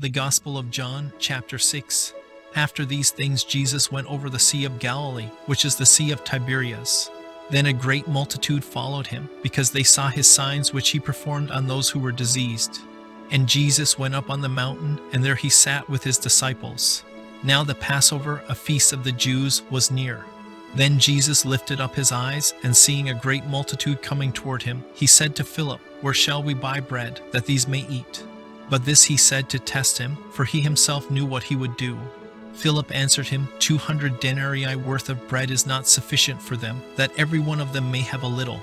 The Gospel of John, chapter 6. After these things Jesus went over the Sea of Galilee, which is the Sea of Tiberias. Then a great multitude followed him, because they saw his signs which he performed on those who were diseased. And Jesus went up on the mountain, and there he sat with his disciples. Now the Passover, a feast of the Jews, was near. Then Jesus lifted up his eyes, and seeing a great multitude coming toward him, he said to Philip, "Where shall we buy bread, that these may eat?" But this he said to test him, for he himself knew what he would do. Philip answered him, 200 denarii worth of bread is not sufficient for them, that every one of them may have a little.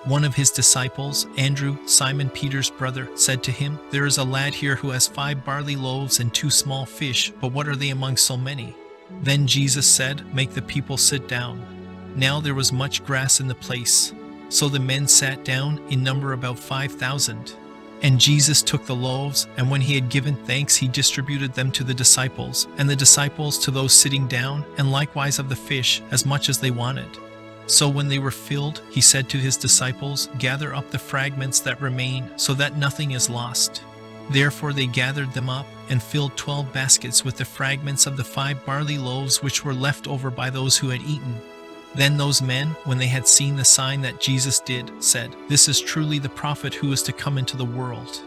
One of his disciples, Andrew, Simon Peter's brother, said to him, "There is a lad here who has 5 barley loaves and 2 small fish, but what are they among so many?" Then Jesus said, "Make the people sit down." Now there was much grass in the place. So the men sat down, in number about 5,000. And Jesus took the loaves, and when he had given thanks, he distributed them to the disciples, and the disciples to those sitting down, and likewise of the fish, as much as they wanted. So when they were filled, he said to his disciples, "Gather up the fragments that remain, so that nothing is lost." Therefore they gathered them up, and filled 12 baskets with the fragments of the 5 barley loaves which were left over by those who had eaten. Then those men, when they had seen the sign that Jesus did, said, "This is truly the prophet who is to come into the world."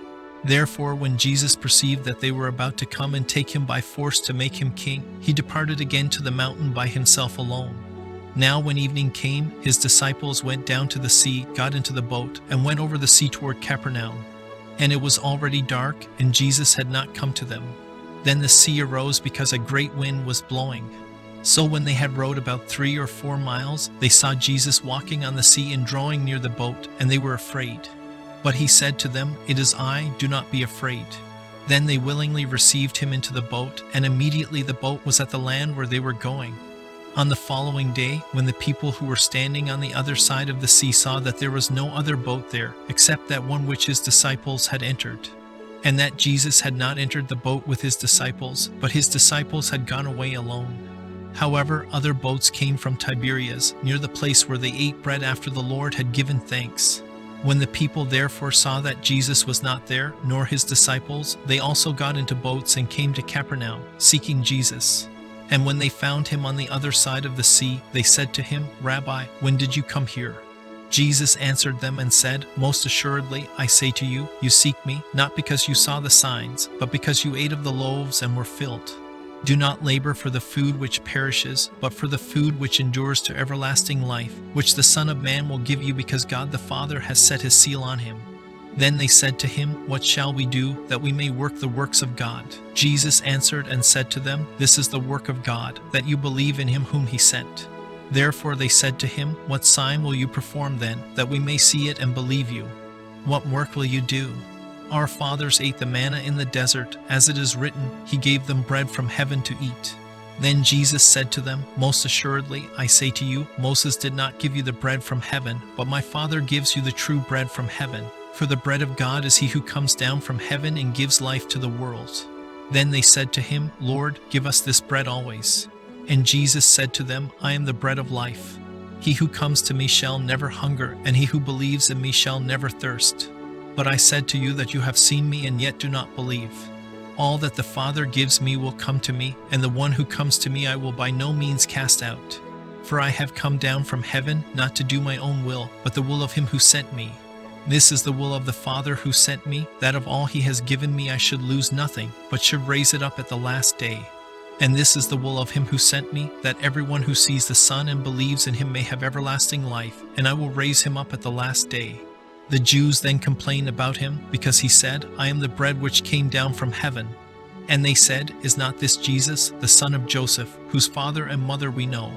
Therefore when Jesus perceived that they were about to come and take him by force to make him king, he departed again to the mountain by himself alone. Now when evening came, his disciples went down to the sea, got into the boat, and went over the sea toward Capernaum. And it was already dark, and Jesus had not come to them. Then the sea arose because a great wind was blowing. So when they had rowed about 3 or 4 miles, they saw Jesus walking on the sea and drawing near the boat, and they were afraid. But he said to them, "It is I, do not be afraid." Then they willingly received him into the boat, and immediately the boat was at the land where they were going. On the following day, when the people who were standing on the other side of the sea saw that there was no other boat there, except that one which his disciples had entered, and that Jesus had not entered the boat with his disciples, but his disciples had gone away alone. However, other boats came from Tiberias, near the place where they ate bread after the Lord had given thanks. When the people therefore saw that Jesus was not there, nor his disciples, they also got into boats and came to Capernaum, seeking Jesus. And when they found him on the other side of the sea, they said to him, "Rabbi, when did you come here?" Jesus answered them and said, "Most assuredly, I say to you, you seek me, not because you saw the signs, but because you ate of the loaves and were filled. Do not labor for the food which perishes, but for the food which endures to everlasting life, which the Son of Man will give you, because God the Father has set his seal on him." Then they said to him, "What shall we do, that we may work the works of God?" Jesus answered and said to them, "This is the work of God, that you believe in him whom he sent." Therefore they said to him, "What sign will you perform then, that we may see it and believe you? What work will you do? Our fathers ate the manna in the desert, as it is written, he gave them bread from heaven to eat." Then Jesus said to them, "Most assuredly, I say to you, Moses did not give you the bread from heaven, but my Father gives you the true bread from heaven. For the bread of God is he who comes down from heaven and gives life to the world." Then they said to him, "Lord, give us this bread always." And Jesus said to them, "I am the bread of life. He who comes to me shall never hunger, and he who believes in me shall never thirst. But I said to you that you have seen me and yet do not believe. All that the Father gives me will come to me, and the one who comes to me I will by no means cast out. For I have come down from heaven, not to do my own will, but the will of him who sent me. This is the will of the Father who sent me, that of all he has given me I should lose nothing, but should raise it up at the last day. And this is the will of him who sent me, that everyone who sees the Son and believes in him may have everlasting life, and I will raise him up at the last day." The Jews then complained about him, because he said, "I am the bread which came down from heaven." And they said, "Is not this Jesus, the son of Joseph, whose father and mother we know?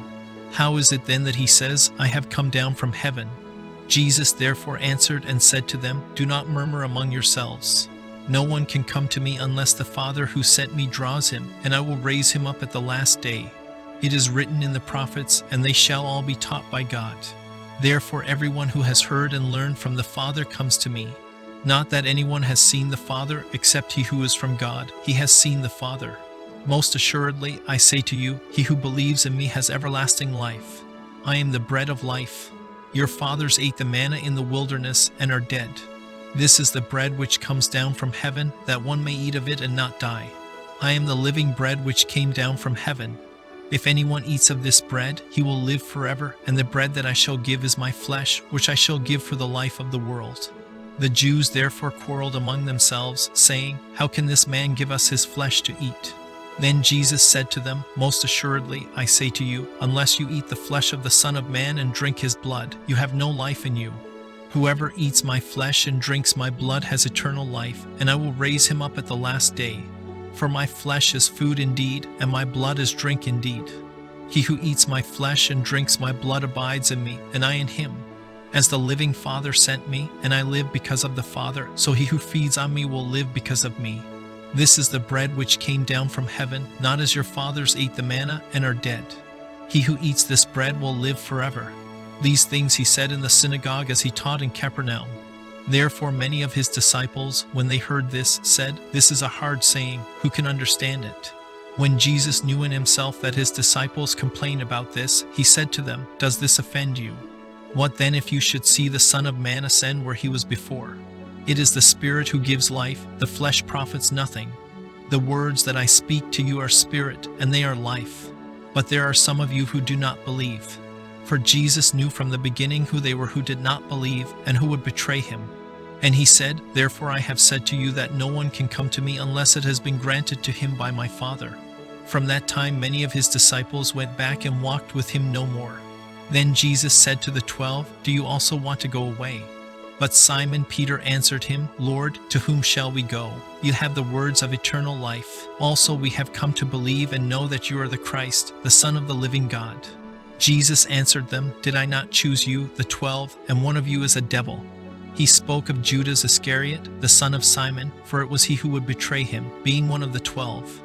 How is it then that he says, 'I have come down from heaven'?" Jesus therefore answered and said to them, "Do not murmur among yourselves. No one can come to me unless the Father who sent me draws him, and I will raise him up at the last day. It is written in the prophets, and they shall all be taught by God. Therefore everyone who has heard and learned from the Father comes to me. Not that anyone has seen the Father, except he who is from God. He has seen the Father. Most assuredly, I say to you, he who believes in me has everlasting life. I am the bread of life. Your fathers ate the manna in the wilderness and are dead. This is the bread which comes down from heaven, that one may eat of it and not die. I am the living bread which came down from heaven. If anyone eats of this bread, he will live forever, and the bread that I shall give is my flesh, which I shall give for the life of the world." The Jews therefore quarreled among themselves, saying, "How can this man give us his flesh to eat?" Then Jesus said to them, "Most assuredly, I say to you, unless you eat the flesh of the Son of Man and drink his blood, you have no life in you. Whoever eats my flesh and drinks my blood has eternal life, and I will raise him up at the last day. For my flesh is food indeed, and my blood is drink indeed. He who eats my flesh and drinks my blood abides in me, and I in him. As the living Father sent me, and I live because of the Father, so he who feeds on me will live because of me. This is the bread which came down from heaven, not as your fathers ate the manna and are dead. He who eats this bread will live forever." These things he said in the synagogue as he taught in Capernaum. Therefore many of his disciples, when they heard this, said, "This is a hard saying, who can understand it?" When Jesus knew in himself that his disciples complained about this, he said to them, "Does this offend you? What then if you should see the Son of Man ascend where he was before? It is the Spirit who gives life, the flesh profits nothing. The words that I speak to you are spirit, and they are life. But there are some of you who do not believe." For Jesus knew from the beginning who they were who did not believe, and who would betray him. And he said, "Therefore I have said to you that no one can come to me unless it has been granted to him by my Father." From that time many of his disciples went back and walked with him no more. Then Jesus said to the 12, "Do you also want to go away?" But Simon Peter answered him, "Lord, to whom shall we go? You have the words of eternal life. Also we have come to believe and know that you are the Christ, the Son of the living God." Jesus answered them, "Did I not choose you, the 12, and one of you is a devil?" He spoke of Judas Iscariot, the son of Simon, for it was he who would betray him, being one of the 12.